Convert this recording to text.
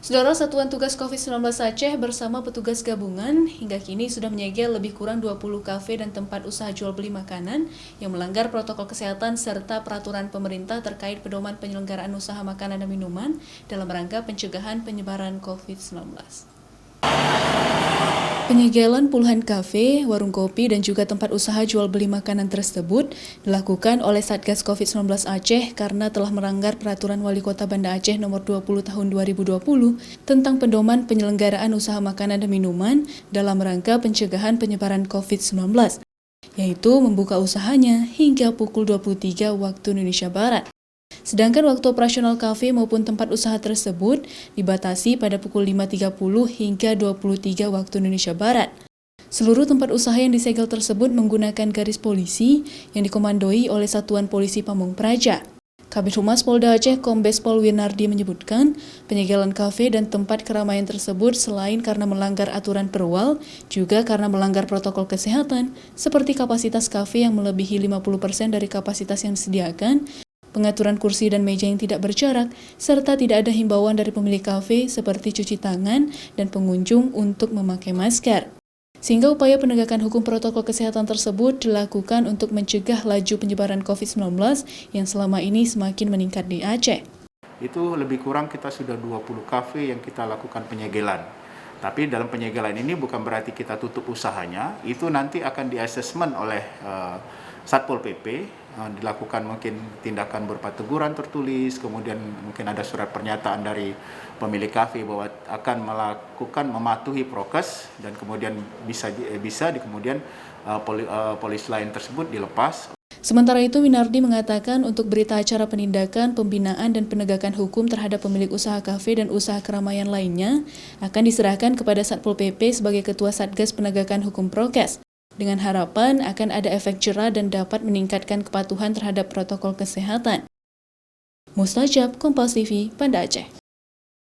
Saudara Satuan Tugas COVID-19 Aceh bersama petugas gabungan hingga kini sudah menyegel lebih kurang 20 kafe dan tempat usaha jual beli makanan yang melanggar protokol kesehatan serta peraturan pemerintah terkait pedoman penyelenggaraan usaha makanan dan minuman dalam rangka pencegahan penyebaran COVID-19. Penyegelan puluhan kafe, warung kopi, dan juga tempat usaha jual beli makanan tersebut dilakukan oleh Satgas COVID-19 Aceh karena telah melanggar peraturan Wali Kota Banda Aceh nomor 20 tahun 2020 tentang pedoman penyelenggaraan usaha makanan dan minuman dalam rangka pencegahan penyebaran COVID-19, yaitu membuka usahanya hingga pukul 23 waktu Indonesia Barat. Sedangkan waktu operasional kafe maupun tempat usaha tersebut dibatasi pada pukul 5.30 hingga 23 waktu Indonesia Barat. Seluruh tempat usaha yang disegel tersebut menggunakan garis polisi yang dikomandoi oleh Satuan Polisi Pamong Praja. Kabid Humas Polda Aceh Kombes Pol Winardi menyebutkan penyegelan kafe dan tempat keramaian tersebut selain karena melanggar aturan perwal, juga karena melanggar protokol kesehatan seperti kapasitas kafe yang melebihi 50% dari kapasitas yang disediakan, pengaturan kursi dan meja yang tidak berjarak, serta tidak ada himbauan dari pemilik kafe seperti cuci tangan dan pengunjung untuk memakai masker. Sehingga upaya penegakan hukum protokol kesehatan tersebut dilakukan untuk mencegah laju penyebaran COVID-19 yang selama ini semakin meningkat di Aceh. Itu lebih kurang kita sudah 20 kafe yang kita lakukan penyegelan. Tapi dalam penyegelan ini bukan berarti kita tutup usahanya, itu nanti akan di-assessment oleh Satpol PP, dilakukan mungkin tindakan berupa teguran tertulis, kemudian mungkin ada surat pernyataan dari pemilik kafe bahwa akan melakukan mematuhi prokes, dan kemudian bisa kemudian polis lain tersebut dilepas. Sementara itu, Winardi mengatakan untuk berita acara penindakan, pembinaan, dan penegakan hukum terhadap pemilik usaha kafe dan usaha keramaian lainnya akan diserahkan kepada Satpol PP sebagai Ketua Satgas Penegakan Hukum Prokes, dengan harapan akan ada efek jera dan dapat meningkatkan kepatuhan terhadap protokol kesehatan. Mustajab, Kompas TV, Banda Aceh.